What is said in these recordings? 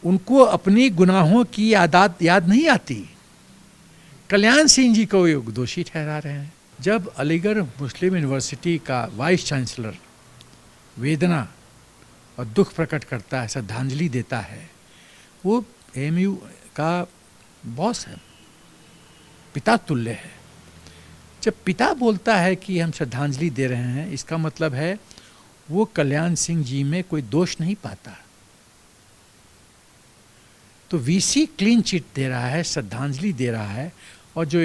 उनको अपनी गुनाहों की याद नहीं आती। कल्याण सिंह जी को ये दोषी ठहरा रहे हैं। जब अलीगढ़ मुस्लिम यूनिवर्सिटी का वाइस चांसलर वेदना और दुख प्रकट करता है, श्रद्धांजलि देता है, वो एएमयू का बॉस है, पिता तुल्य है। जब पिता बोलता है कि हम श्रद्धांजलि दे रहे हैं, इसका मतलब है वो कल्याण सिंह जी में कोई दोष नहीं पाता। तो वीसी क्लीन चिट दे रहा है, श्रद्धांजलि दे रहा है, और जो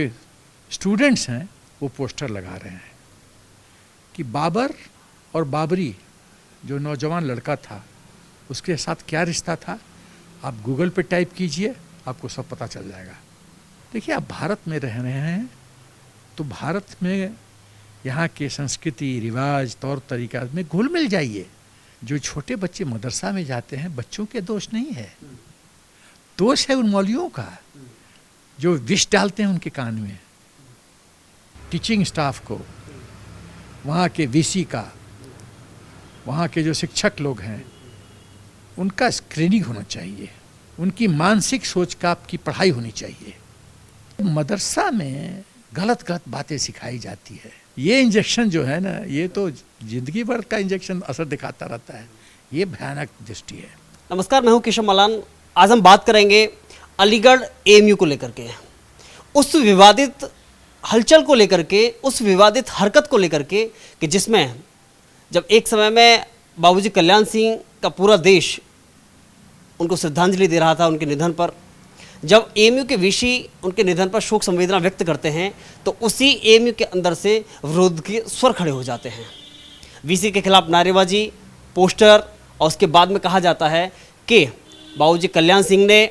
स्टूडेंट्स हैं वो पोस्टर लगा रहे हैं कि बाबर और बाबरी जो नौजवान लड़का था उसके साथ क्या रिश्ता था। आप गूगल पे टाइप कीजिए, आपको सब पता चल जाएगा। देखिए, आप भारत में रह रहे हैं तो भारत में यहाँ के संस्कृति, रिवाज, तौर तरीका में घुल मिल जाइए। जो छोटे बच्चे मदरसा में जाते हैं, बच्चों के दोष नहीं है, दोष है उन मौलवियों का जो विष डालते हैं उनके कान में। टीचिंग स्टाफ को, वहाँ के वीसी का, वहाँ के जो शिक्षक लोग हैं, उनका स्क्रीनिंग होना चाहिए, उनकी मानसिक सोच का आपकी पढ़ाई होनी चाहिए। मदरसा में गलत गलत बातें सिखाई जाती है। ये इंजेक्शन जो है ना, ये तो जिंदगी भर का इंजेक्शन असर दिखाता रहता है। ये भयानक दृष्टि है। नमस्कार, मैं हूं केशव मलान। आज हम बात करेंगे अलीगढ़ एएमयू को लेकर के, उस विवादित हलचल को लेकर के, उस विवादित हरकत को लेकर के कि जिसमें जब एक समय में बाबूजी कल्याण सिंह का पूरा देश उनको श्रद्धांजलि दे रहा था उनके निधन पर, जब एएमयू के वीसी उनके निधन पर शोक संवेदना व्यक्त करते हैं तो उसी एएमयू के अंदर से विरोध के स्वर खड़े हो जाते हैं। वीसी के खिलाफ नारेबाजी, पोस्टर, और उसके बाद में कहा जाता है कि बाबूजी कल्याण सिंह ने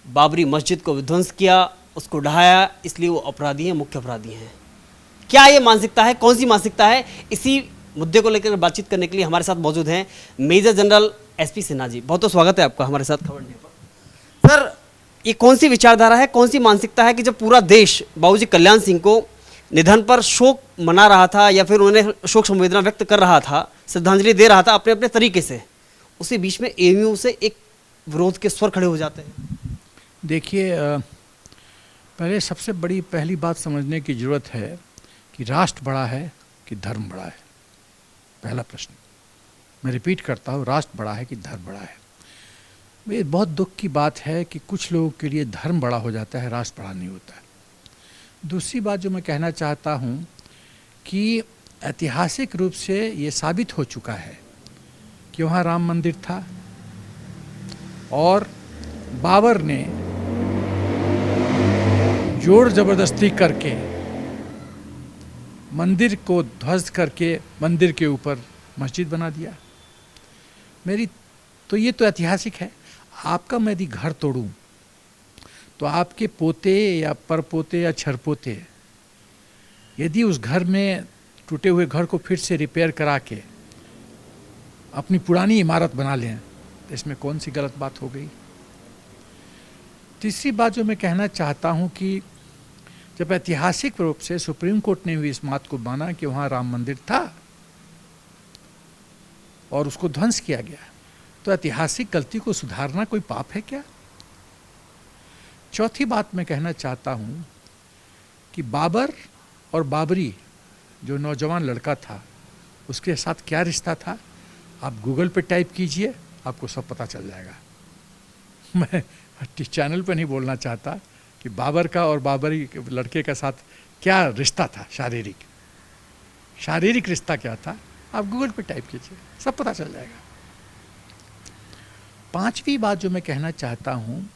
बाबरी मस्जिद को विध्वंस किया, उसको ढहाया, इसलिए वो अपराधी हैं, मुख्य अपराधी हैं। क्या ये मानसिकता है? कौन सी मानसिकता है? इसी मुद्दे को लेकर बातचीत करने के लिए हमारे साथ मौजूद हैं major general SP Sinha ji. बहुत बहुत स्वागत है आपका हमारे साथ खबर न्यूज़ पर। सर, ये कौन सी विचारधारा है, कौन सी मानसिकता है कि जब पूरा देश बाबूजी कल्याण सिंह को निधन पर शोक मना रहा था या फिर उन्हें शोक संवेदना व्यक्त कर रहा था, श्रद्धांजलि दे रहा था अपने अपने तरीके से, उसी बीच में एएमयू से एक विरोध के स्वर खड़े हो जाते हैं? देखिए, पहले सबसे पहली बात समझने की ज़रूरत है कि राष्ट्र बड़ा है कि धर्म बड़ा है। पहला प्रश्न मैं रिपीट करता हूँ, राष्ट्र बड़ा है कि धर्म बड़ा है। ये बहुत दुख की बात है कि कुछ लोगों के लिए धर्म बड़ा हो जाता है, राष्ट्र बड़ा नहीं होता है। दूसरी बात जो मैं कहना चाहता हूँ कि ऐतिहासिक रूप से ये साबित हो चुका है कि वहाँ राम मंदिर था और बाबर ने जोर ज़बरदस्ती करके मंदिर को ध्वस्त करके मंदिर के ऊपर मस्जिद बना दिया। तो ये तो ऐतिहासिक है। आपका मैं यदि घर तोड़ूं तो आपके पोते या परपोते या छरपोते यदि उस घर में, टूटे हुए घर को फिर से रिपेयर करा के अपनी पुरानी इमारत बना लें, तो इसमें कौन सी गलत बात हो गई? तीसरी बात जो मैं कहना चाहता हूं कि जब ऐतिहासिक रूप से सुप्रीम कोर्ट ने भी इस बात को माना कि वहाँ राम मंदिर था और उसको ध्वंस किया गया, तो ऐतिहासिक गलती को सुधारना कोई पाप है क्या? चौथी बात मैं कहना चाहता हूँ कि बाबर और बाबरी जो नौजवान लड़का था उसके साथ क्या रिश्ता था। आप गूगल पे टाइप कीजिए, आपको सब पता चल जाएगा। मैं चैनल पे नहीं बोलना चाहता कि बाबर का और बाबरी लड़के का साथ क्या रिश्ता था, शारीरिक रिश्ता क्या था। आप गूगल पे टाइप कीजिए, सब पता चल जाएगा। पांचवी बात जो मैं कहना चाहता हूँ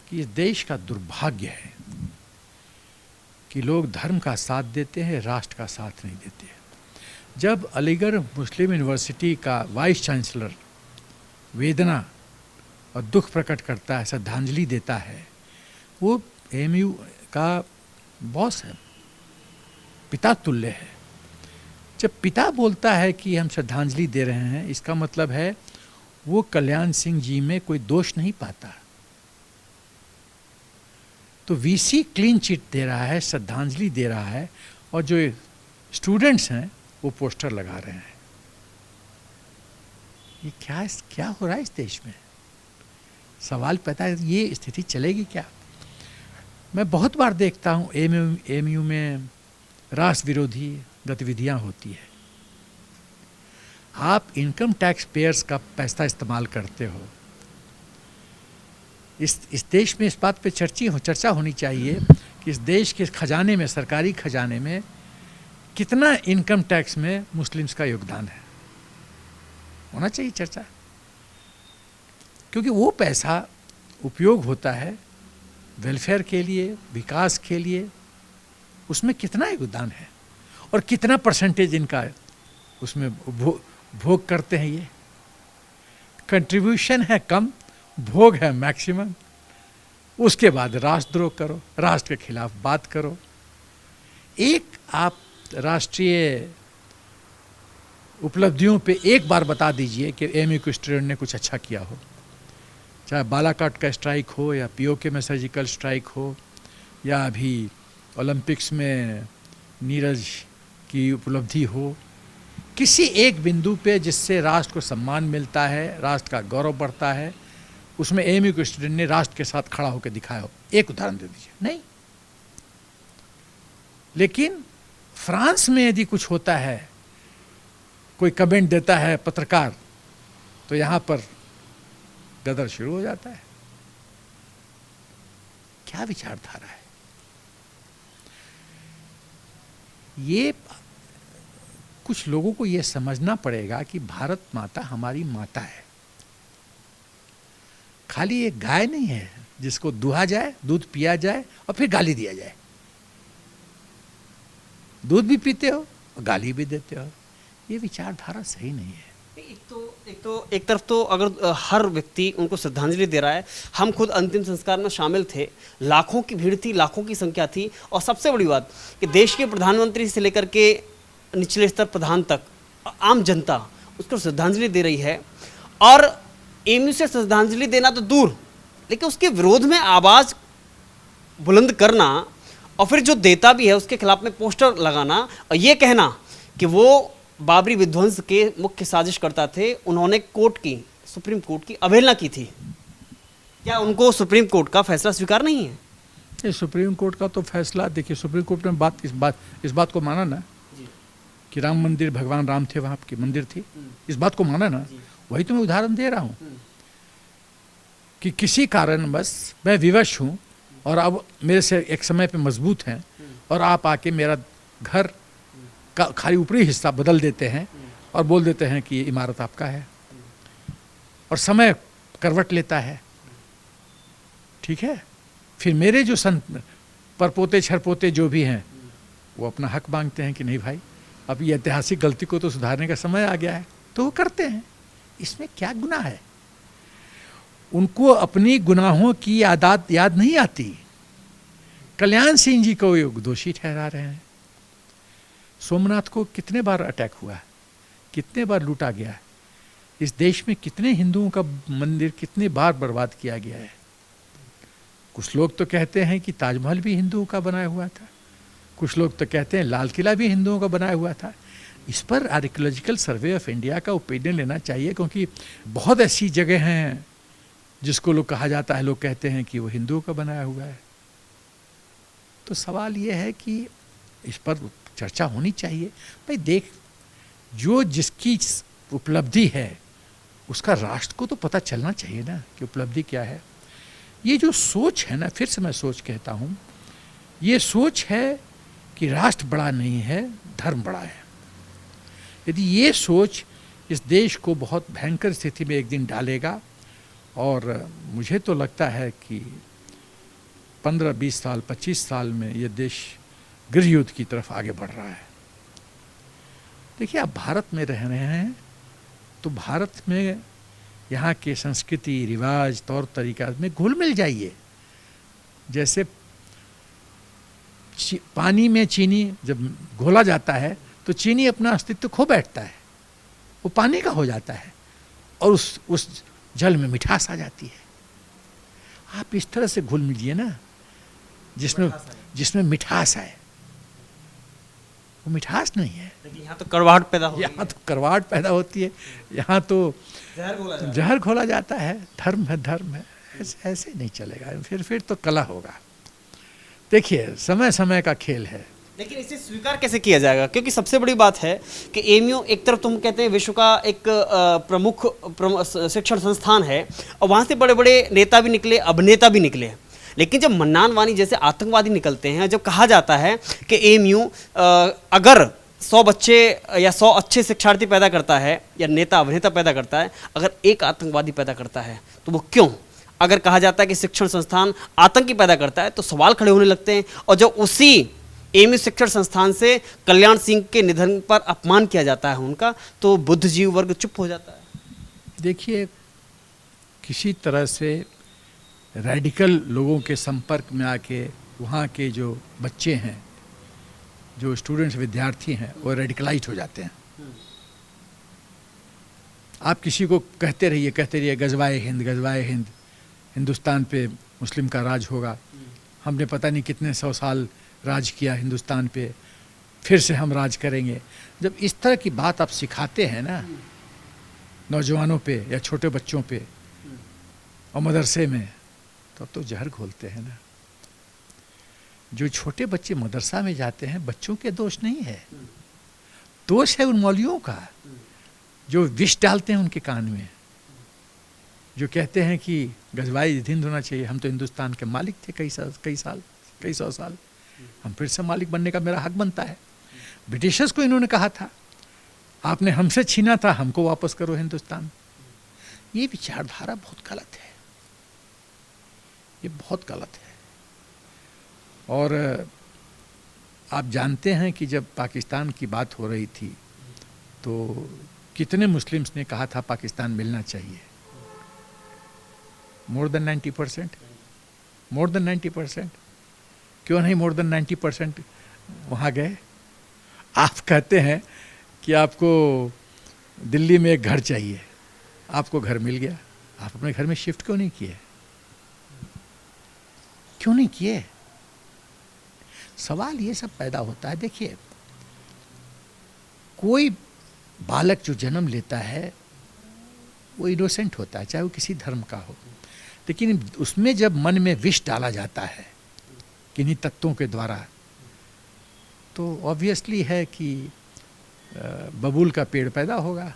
कि इस देश का दुर्भाग्य है कि लोग धर्म का साथ देते हैं, राष्ट्र का साथ नहीं देते। जब अलीगढ़ मुस्लिम यूनिवर्सिटी का वाइस चांसलर वेदना और दुख प्रकट करता है, श्रद्धांजलि देता है, वो एएमयू का बॉस है, पिता तुल्य है। जब पिता बोलता है कि हम श्रद्धांजलि दे रहे हैं, इसका मतलब है वो कल्याण सिंह जी में कोई दोष नहीं पाता। तो वीसी क्लीन चिट दे रहा है, श्रद्धांजलि दे रहा है, और जो स्टूडेंट्स हैं वो पोस्टर लगा रहे हैं। ये क्या हो रहा है इस देश में? सवाल पैदा है, ये स्थिति चलेगी क्या? मैं बहुत बार देखता हूँ एएमयू में राष्ट्र विरोधी गतिविधियाँ होती है। आप इनकम टैक्स पेयर्स का पैसा इस्तेमाल करते हो। इस देश में इस बात पे चर्चा होनी चाहिए कि इस देश के खजाने में, सरकारी खजाने में कितना इनकम टैक्स में मुस्लिम्स का योगदान है, होना चाहिए चर्चा। क्योंकि वो पैसा उपयोग होता है वेलफेयर के लिए, विकास के लिए, उसमें कितना योगदान है और कितना परसेंटेज इनका उसमें भोग करते हैं। ये कंट्रीब्यूशन है कम, भोग है मैक्सिमम। उसके बाद राष्ट्रद्रोह करो, राष्ट्र के खिलाफ बात करो। एक आप राष्ट्रीय उपलब्धियों पे एक बार बता दीजिए कि एएमयू के स्टूडेंट ने कुछ अच्छा किया हो, चाहे बालाकोट का स्ट्राइक हो या पीओके में सर्जिकल स्ट्राइक हो या अभी ओलंपिक्स में नीरज की उपलब्धि हो। किसी एक बिंदु पे जिससे राष्ट्र को सम्मान मिलता है, राष्ट्र का गौरव बढ़ता है, उसमें एएमयू के स्टूडेंट ने राष्ट्र के साथ खड़ा होकर दिखाया हो, एक उदाहरण दे दीजिए। नहीं। लेकिन फ्रांस में यदि कुछ होता है, कोई कमेंट देता है पत्रकार, तो यहां पर गदर शुरू हो जाता है। क्या विचारधारा है ये? कुछ लोगों को यह समझना पड़ेगा कि भारत माता हमारी माता है, खाली एक गाय नहीं है जिसको दुहा जाए, दूध पिया जाए और फिर गाली दिया जाए। दूध भी पीते हो और गाली भी देते हो। ये विचारधारा सही नहीं है। एक तरफ तो अगर हर व्यक्ति उनको श्रद्धांजलि दे रहा है, हम खुद अंतिम संस्कार में शामिल थे, लाखों की भीड़ थी, लाखों की संख्या थी। और सबसे बड़ी बात कि देश के प्रधानमंत्री से लेकर के निचले स्तर प्रधान तक आम जनता उसको श्रद्धांजलि दे रही है। और एएमयू से श्रद्धांजलि देना तो दूर, लेकिन उसके विरोध में आवाज़ बुलंद करना और फिर जो देता भी है उसके खिलाफ में पोस्टर लगाना और ये कहना कि वो बाबरी विध्वंस के मुख्य साजिशकर्ता थे, उन्होंने सुप्रीम कोर्ट की अवहेलना की थी। क्या उनको सुप्रीम कोर्ट का फैसला स्वीकार नहीं है? ये सुप्रीम कोर्ट का तो फैसला, देखिए सुप्रीम कोर्ट ने इस बात को माना ना कि राम मंदिर, भगवान राम थे, वहाँ की मंदिर थी, इस बात को माना ना। वही तो मैं उदाहरण दे रहा हूँ कि किसी कारण बस मैं विवश हूँ और अब मेरे से एक समय पे मजबूत हैं और आप आके मेरा घर का खाली ऊपरी हिस्सा बदल देते हैं और बोल देते हैं कि ये इमारत आपका है, और समय करवट लेता है। ठीक है, फिर मेरे जो परपोते छरपोते जो भी हैं वो अपना हक मांगते हैं कि नहीं भाई, अब ये ऐतिहासिक गलती को तो सुधारने का समय आ गया है, तो वो करते हैं। इसमें क्या गुनाह है? उनको अपनी गुनाहों की याद नहीं आती। कल्याण सिंह जी को दोषी ठहरा रहे हैं। सोमनाथ को कितने बार अटैक हुआ है, कितने बार लूटा गया है, इस देश में कितने हिंदुओं का मंदिर कितने बार बर्बाद किया गया है। कुछ लोग तो कहते हैं कि ताजमहल भी हिंदुओं का बनाया हुआ था, कुछ लोग तो कहते हैं लाल किला भी हिंदुओं का बनाया हुआ था। इस पर आर्कियोलॉजिकल सर्वे ऑफ इंडिया का ओपिनियन लेना चाहिए, क्योंकि बहुत ऐसी जगह हैं जिसको लोग कहा जाता है, लोग कहते हैं कि वो हिंदुओं का बनाया हुआ है। तो सवाल ये है कि इस पर चर्चा होनी चाहिए। भाई देख, जो जिसकी उपलब्धि है उसका राष्ट्र को तो पता चलना चाहिए ना कि उपलब्धि क्या है। ये जो सोच है ना, फिर से मैं सोच कहता हूँ, ये सोच है कि राष्ट्र बड़ा नहीं है, धर्म बड़ा है। यदि ये सोच इस देश को बहुत भयंकर स्थिति में एक दिन डालेगा, और मुझे तो लगता है कि 15-20 साल 25 साल में ये देश गृह युद्ध की तरफ आगे बढ़ रहा है। देखिए, आप भारत में रह रहे हैं तो भारत में यहाँ के संस्कृति, रिवाज, तौर तरीका में घुल मिल जाइए। जैसे पानी में चीनी जब घोला जाता है तो चीनी अपना अस्तित्व खो बैठता है, वो पानी का हो जाता है और उस जल में मिठास आ जाती है। आप इस तरह से घुल मिलिए ना जिसमें मिठास आए। वो मिठास नहीं है, यहाँ तो कड़वाहट पैदा होती है। यहाँ तो कड़वाहट पैदा होती है, यहाँ तो जहर घोला जाता है। धर्म है, धर्म है। ऐसे नहीं चलेगा, फिर तो कला होगा। देखिए समय समय का खेल है। लेकिन इसे स्वीकार कैसे किया जाएगा, क्योंकि सबसे बड़ी बात है कि एएमयू एक तरफ तुम कहते हैं विश्व का एक प्रमुख शिक्षण संस्थान है, और वहाँ से बड़े बड़े नेता भी निकले, अभिनेता भी निकले, लेकिन जब मन्नान वानी जैसे आतंकवादी निकलते हैं, जब कहा जाता है कि एएमयू अगर 100 बच्चे या 100 अच्छे शिक्षार्थी पैदा करता है या नेता अभिनेता पैदा करता है, अगर एक आतंकवादी पैदा करता है तो वो क्यों? अगर कहा जाता है कि शिक्षण संस्थान आतंकी पैदा करता है तो सवाल खड़े होने लगते हैं। और जब उसी एएमयू शिक्षण संस्थान से कल्याण सिंह के निधन पर अपमान किया जाता है उनका, तो बुद्धिजीवी वर्ग चुप हो जाता है। देखिए किसी तरह से रेडिकल लोगों के संपर्क में आके वहाँ के जो बच्चे हैं, जो स्टूडेंट्स विद्यार्थी हैं, वो रेडिकलाइज हो जाते हैं। आप किसी को कहते रहिए गजवाए हिंद, हिंदुस्तान पे मुस्लिम का राज होगा, हमने पता नहीं कितने 100 साल राज किया हिंदुस्तान पे, फिर से हम राज करेंगे। जब इस तरह की बात आप सिखाते हैं ना नौजवानों पे या छोटे बच्चों पे और मदरसे में, तो जहर घोलते हैं ना। जो छोटे बच्चे मदरसा में जाते हैं, बच्चों के दोष नहीं है, दोष है उन मौलवियों का जो विष डालते हैं उनके कान में, जो कहते हैं कि गजवाई हिंद होना चाहिए, हम तो हिंदुस्तान के मालिक थे कई सौ साल, हम फिर से मालिक बनने का मेरा हक बनता है। ब्रिटिशर्स को इन्होंने कहा था आपने हमसे छीना था, हमको वापस करो हिंदुस्तान। ये विचारधारा बहुत गलत है, ये बहुत गलत है। और आप जानते हैं कि जब पाकिस्तान की बात हो रही थी तो कितने मुस्लिम्स ने कहा था पाकिस्तान मिलना चाहिए? More than 90%, more than 90%। क्यों नहीं मोर देन 90% वहाँ गए? आप कहते हैं कि आपको दिल्ली में एक घर चाहिए, आपको घर मिल गया, आप अपने घर में शिफ्ट क्यों नहीं किए? क्यों नहीं किए? सवाल ये सब पैदा होता है। देखिए कोई बालक जो जन्म लेता है वो इनोसेंट होता है, चाहे वो किसी धर्म का हो, लेकिन उसमें जब मन में विष डाला जाता है किन्हीं तत्वों के द्वारा, तो ऑब्वियसली है कि बबूल का पेड़ पैदा होगा,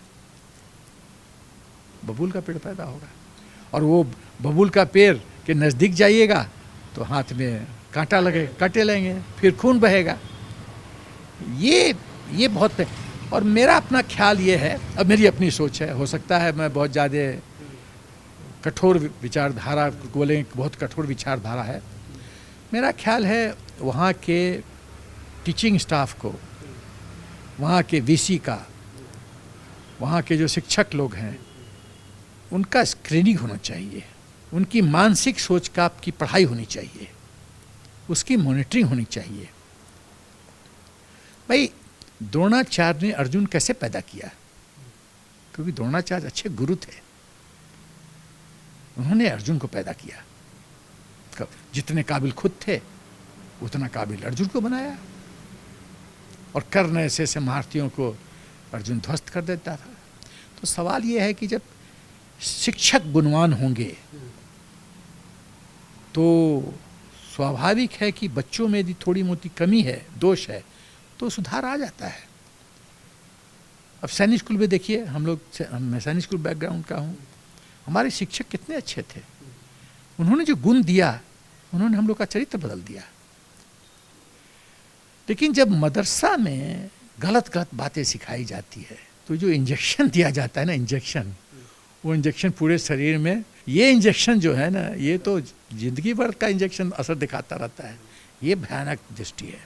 बबूल का पेड़ पैदा होगा। और वो बबूल का पेड़ के नज़दीक जाइएगा तो हाथ में कांटा लगे, काटे लेंगे, फिर खून बहेगा। ये बहुत है। और मेरा अपना ख्याल ये है, अब मेरी अपनी सोच है, हो सकता है मैं बहुत ज़्यादा कठोर विचारधारा बोलें, बहुत कठोर विचारधारा है। मेरा ख्याल है वहाँ के टीचिंग स्टाफ को, वहाँ के वीसी का, वहाँ के जो शिक्षक लोग हैं, उनका स्क्रीनिंग होना चाहिए, उनकी मानसिक सोच का आपकी पढ़ाई होनी चाहिए, उसकी मॉनिटरिंग होनी चाहिए। भाई द्रोणाचार्य ने अर्जुन कैसे पैदा किया? क्योंकि द्रोणाचार्य अच्छे गुरु थे, उन्होंने अर्जुन को पैदा किया। जितने काबिल खुद थे उतना काबिल अर्जुन को बनाया, और कर्ण ऐसे महारथियों को अर्जुन ध्वस्त कर देता था। तो सवाल ये है कि जब शिक्षक गुणवान होंगे तो स्वाभाविक है कि बच्चों में यदि थोड़ी मोटी कमी है, दोष है, तो सुधार आ जाता है। अब सैनिक स्कूल में देखिए, मैं सैनिक स्कूल बैकग्राउंड का हूँ, हमारे शिक्षक कितने अच्छे थे, उन्होंने जो गुण दिया, उन्होंने हम लोग का चरित्र बदल दिया। लेकिन जब मदरसा में गलत बातें सिखाई जाती है, तो जो इंजेक्शन दिया जाता है ना, इंजेक्शन, वो इंजेक्शन पूरे शरीर में, ये इंजेक्शन जो है ना, ये तो जिंदगी भर का इंजेक्शन असर दिखाता रहता है। ये भयानक दृष्टि है।